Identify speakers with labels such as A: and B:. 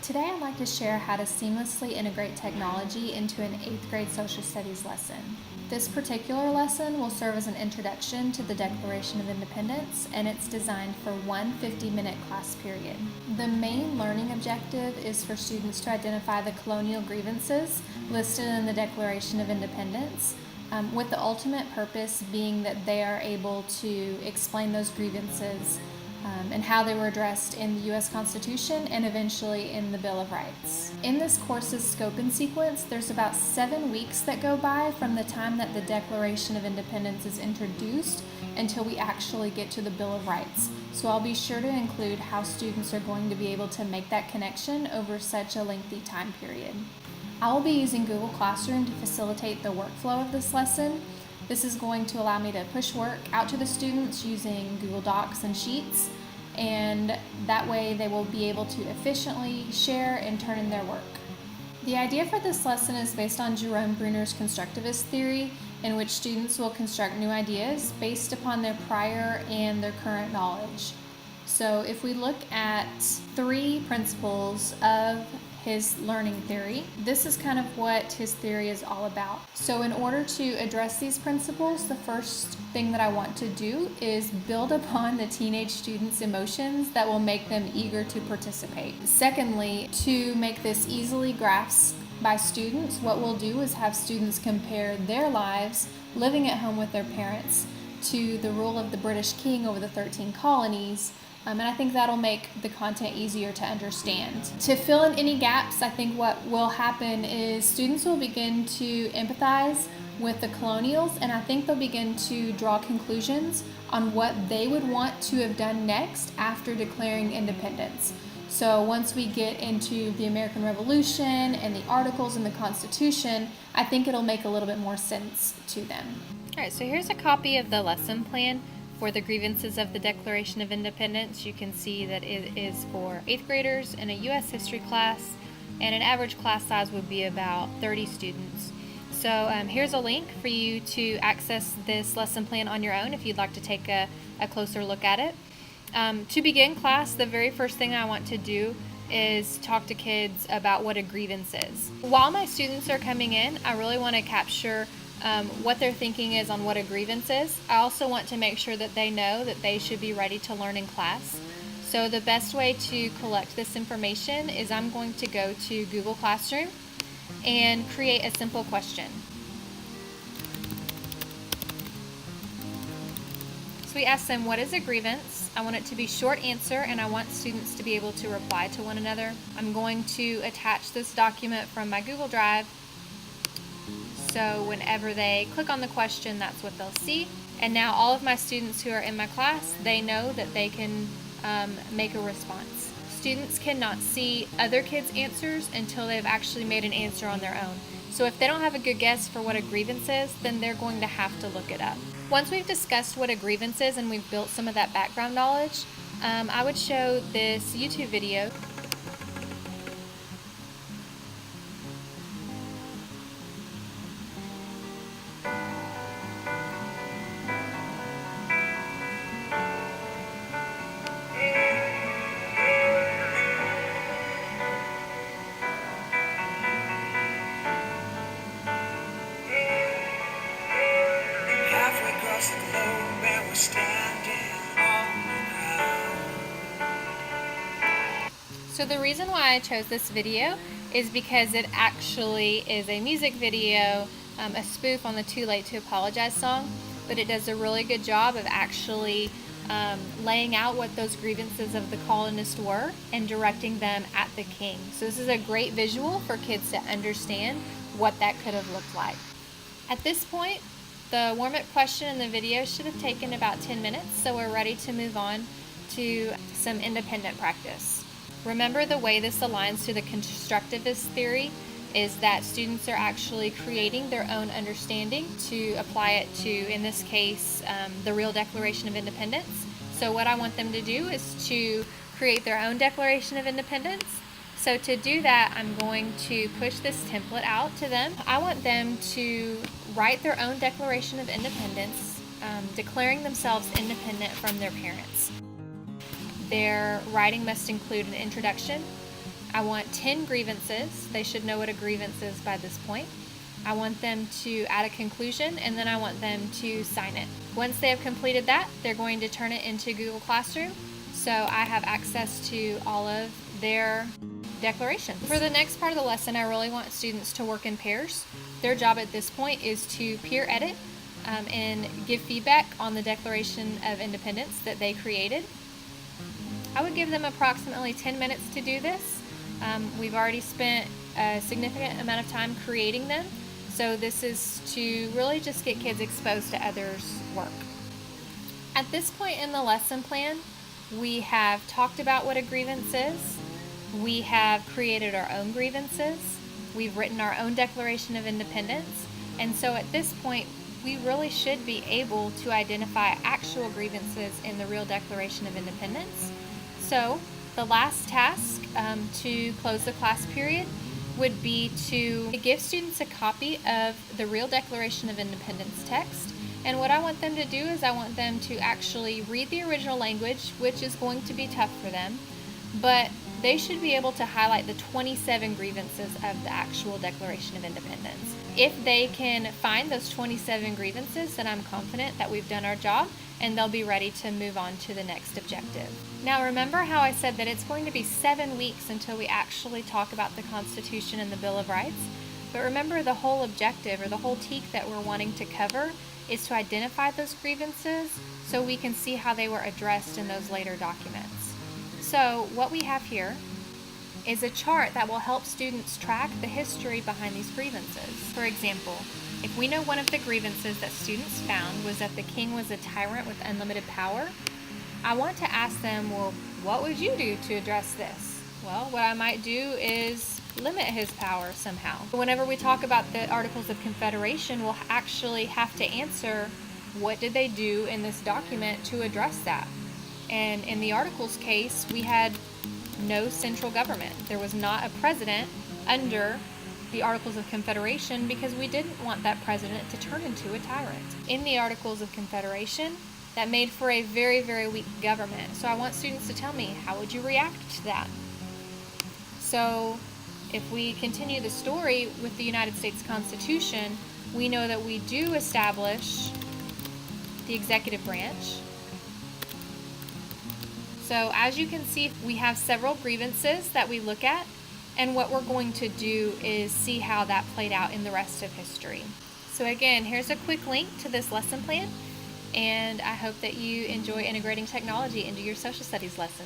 A: Today I'd like to share how to seamlessly integrate technology into an 8th grade social studies lesson. This particular lesson will serve as an introduction to the Declaration of Independence, and it's designed for one 50-minute class period. The main learning objective is for students to identify the colonial grievances listed in the Declaration of Independence, with the ultimate purpose being that they are able to explain those grievances and how they were addressed in the U.S. Constitution and eventually in the Bill of Rights. In this course's scope and sequence, there's about 7 weeks that go by from the time that the Declaration of Independence is introduced until we actually get to the Bill of Rights. So I'll be sure to include how students are going to be able to make that connection over such a lengthy time period. I will be using Google Classroom to facilitate the workflow of this lesson. This is going to allow me to push work out to the students using Google Docs and Sheets, and that way they will be able to efficiently share and turn in their work. The idea for this lesson is based on Bruner's Constructivist theory, in which students will construct new ideas based upon their prior and their current knowledge. So if we look at 3 principles of his learning theory, this is kind of what his theory is all about. So in order to address these principles, the first thing that I want to do is build upon the teenage students' emotions that will make them eager to participate. Secondly, to make this easily grasped by students, what we'll do is have students compare their lives living at home with their parents to the rule of the British king over the 13 colonies. And I think that'll make the content easier to understand. To fill in any gaps, I think what will happen is students will begin to empathize with the colonials, and I think they'll begin to draw conclusions on what they would want to have done next after declaring independence. So once we get into the American Revolution and the articles in the Constitution, I think it'll make a little bit more sense to them. All right, so here's a copy of the lesson plan for the grievances of the Declaration of Independence. You can see that it is for 8th graders in a U.S. history class, and an average class size would be about 30 students. So here's a link for you to access this lesson plan on your own if you'd like to take a closer look at it. To begin class, the very first thing I want to do is talk to kids about what a grievance is. While my students are coming in, I really want to capture what their thinking is on what a grievance is. I also want to make sure that they know that they should be ready to learn in class. So the best way to collect this information is I'm going to go to Google Classroom and create a simple question. So we ask them, what is a grievance? I want it to be short answer, and I want students to be able to reply to one another. I'm going to attach this document from my Google Drive, so whenever they click on the question, that's what they'll see. And now all of my students who are in my class, they know that they can make a response. Students cannot see other kids' answers until they've actually made an answer on their own. So if they don't have a good guess for what a grievance is, then they're going to have to look it up. Once we've discussed what a grievance is and we've built some of that background knowledge, I would show this YouTube video. So the reason why I chose this video is because it actually is a music video, a spoof on the Too Late to Apologize song, but it does a really good job of actually laying out what those grievances of the colonists were and directing them at the king. So this is a great visual for kids to understand what that could have looked like. At this point, the warm-up question in the video should have taken about 10 minutes, so we're ready to move on to some independent practice. Remember, the way this aligns to the Constructivist theory is that students are actually creating their own understanding to apply it to, in this case, the real Declaration of Independence. So what I want them to do is to create their own Declaration of Independence. So to do that, I'm going to push this template out to them. I want them to write their own Declaration of Independence, declaring themselves independent from their parents. Their writing must include an introduction, I want 10 grievances. They should know what a grievance is by this point. I want them to add a conclusion, and then I want them to sign it. Once they have completed that, they're going to turn it into Google Classroom, so I have access to all of their declarations. For the next part of the lesson, I really want students to work in pairs. Their job at this point is to peer edit and give feedback on the Declaration of Independence that they created. I would give them approximately 10 minutes to do this. We've already spent a significant amount of time creating them, so this is to really just get kids exposed to others' work. At this point in the lesson plan, we have talked about what a grievance is. We have created our own grievances. We've written our own Declaration of Independence. And so at this point, we really should be able to identify actual grievances in the real Declaration of Independence. So the last task to close the class period would be to give students a copy of the real Declaration of Independence text. And what I want them to do is I want them to actually read the original language, which is going to be tough for them, but they should be able to highlight the 27 grievances of the actual Declaration of Independence. If they can find those 27 grievances, then I'm confident that we've done our job and they'll be ready to move on to the next objective. Now remember how I said that it's going to be 7 weeks until we actually talk about the Constitution and the Bill of Rights? But remember, the whole objective, or the whole teak that we're wanting to cover, is to identify those grievances so we can see how they were addressed in those later documents. So what we have here is a chart that will help students track the history behind these grievances. For example, if we know one of the grievances that students found was that the king was a tyrant with unlimited power, I want to ask them, well, what would you do to address this? Well, what I might do is limit his power somehow. Whenever we talk about the Articles of Confederation, we'll actually have to answer, what did they do in this document to address that? And in the Articles case, we had no central government. There was not a president under the Articles of Confederation because we didn't want that president to turn into a tyrant. In the Articles of Confederation, that made for a very, very weak government. So I want students to tell me, how would you react to that? So if we continue the story with the United States Constitution, we know that we do establish the executive branch. So as you can see, we have several grievances that we look at, and what we're going to do is see how that played out in the rest of history. So again, here's a quick link to this lesson plan, and I hope that you enjoy integrating technology into your social studies lesson.